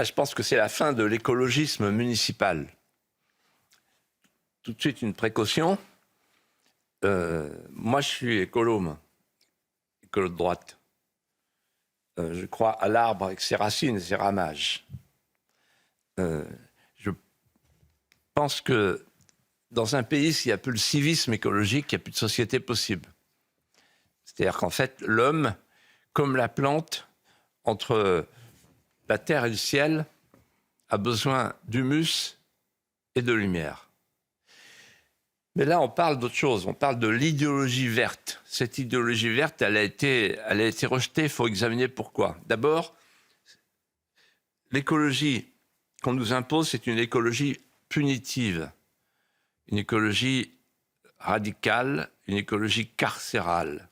Je pense que c'est la fin de l'écologisme municipal. Tout de suite, une précaution. Moi, je suis écolo de droite. Je crois à l'arbre avec ses racines et ses ramages. Je pense que dans un pays, s'il n'y a plus le civisme écologique, il n'y a plus de société possible. C'est-à-dire qu'en fait, l'homme, comme la plante, entre la terre et le ciel, a besoin d'humus et de lumière. Mais là, on parle d'autre chose. On parle de l'idéologie verte. Cette idéologie verte, elle a été rejetée. Il faut examiner pourquoi. D'abord, l'écologie qu'on nous impose, c'est une écologie punitive, une écologie radicale, une écologie carcérale.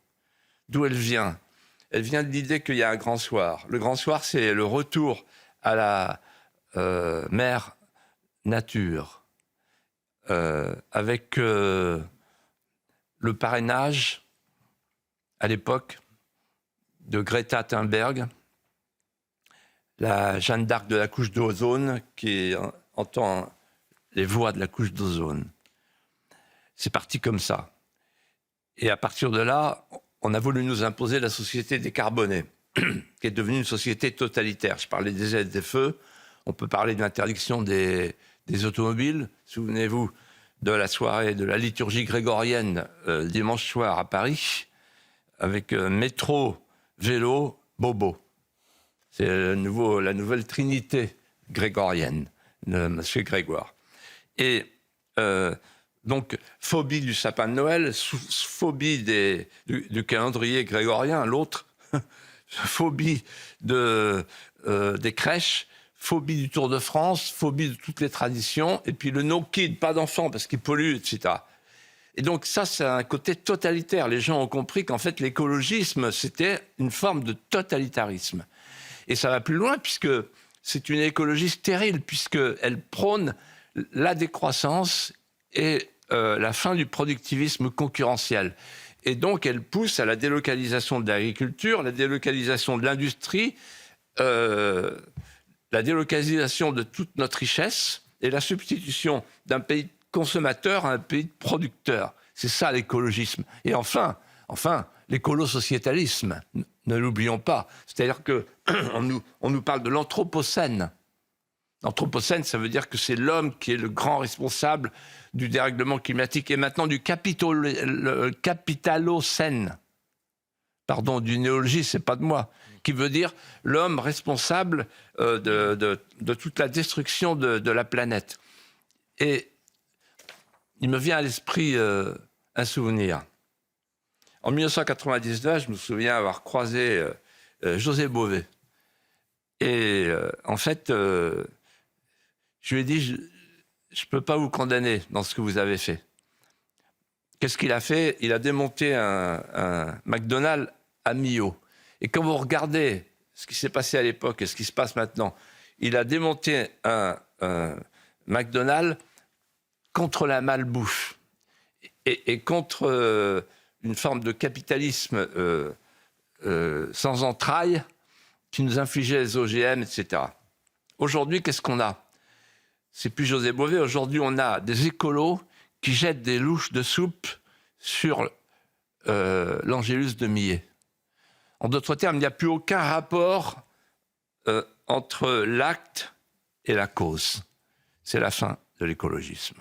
D'où elle vient? Elle vient de l'idée qu'il y a un grand soir. Le grand soir, c'est le retour à la mère nature, avec le parrainage, à l'époque, de Greta Thunberg, la Jeanne d'Arc de la couche d'ozone, qui entend les voix de la couche d'ozone. C'est parti comme ça. Et à partir de là, on a voulu nous imposer la société décarbonée, qui est devenue une société totalitaire. Je parlais des ZFE, on peut parler de l'interdiction des automobiles. Souvenez-vous de la soirée de la liturgie grégorienne dimanche soir à Paris, avec métro, vélo, bobo. C'est la nouvelle trinité grégorienne de M. Grégoire. Et donc, phobie du sapin de Noël, phobie du calendrier grégorien, l'autre, phobie des crèches, phobie du Tour de France, phobie de toutes les traditions, et puis le no-kid, pas d'enfants parce qu'ils polluent, etc. Et donc ça, c'est un côté totalitaire. Les gens ont compris qu'en fait, l'écologisme, c'était une forme de totalitarisme. Et ça va plus loin, puisque c'est une écologie stérile, puisqu'elle prône la décroissance et la fin du productivisme concurrentiel. Et donc, elle pousse à la délocalisation de l'agriculture, la délocalisation de l'industrie, la délocalisation de toute notre richesse et la substitution d'un pays consommateur à un pays de producteur. C'est ça l'écologisme. Et enfin l'écolo-sociétalisme, ne l'oublions pas. C'est-à-dire qu'on nous parle de l'anthropocène. L'anthropocène, ça veut dire que c'est l'homme qui est le grand responsable du dérèglement climatique et maintenant du capitalocène. Pardon, du néologisme, c'est pas de moi. Qui veut dire l'homme responsable de toute la destruction de la planète. Et il me vient à l'esprit un souvenir. En 1999, je me souviens avoir croisé José Bové. Et en fait, je lui ai dit, je ne peux pas vous condamner dans ce que vous avez fait. Qu'est-ce qu'il a fait? Il a démonté un McDonald's à Millau. Et quand vous regardez ce qui s'est passé à l'époque et ce qui se passe maintenant, il a démonté un McDonald's contre la malbouffe et contre une forme de capitalisme sans entrailles qui nous infligeait les OGM, etc. Aujourd'hui, qu'est-ce qu'on a? C'est plus José Bové. Aujourd'hui, on a des écolos qui jettent des louches de soupe sur l'Angélus de Millet. En d'autres termes, il n'y a plus aucun rapport entre l'acte et la cause. C'est la fin de l'écologisme.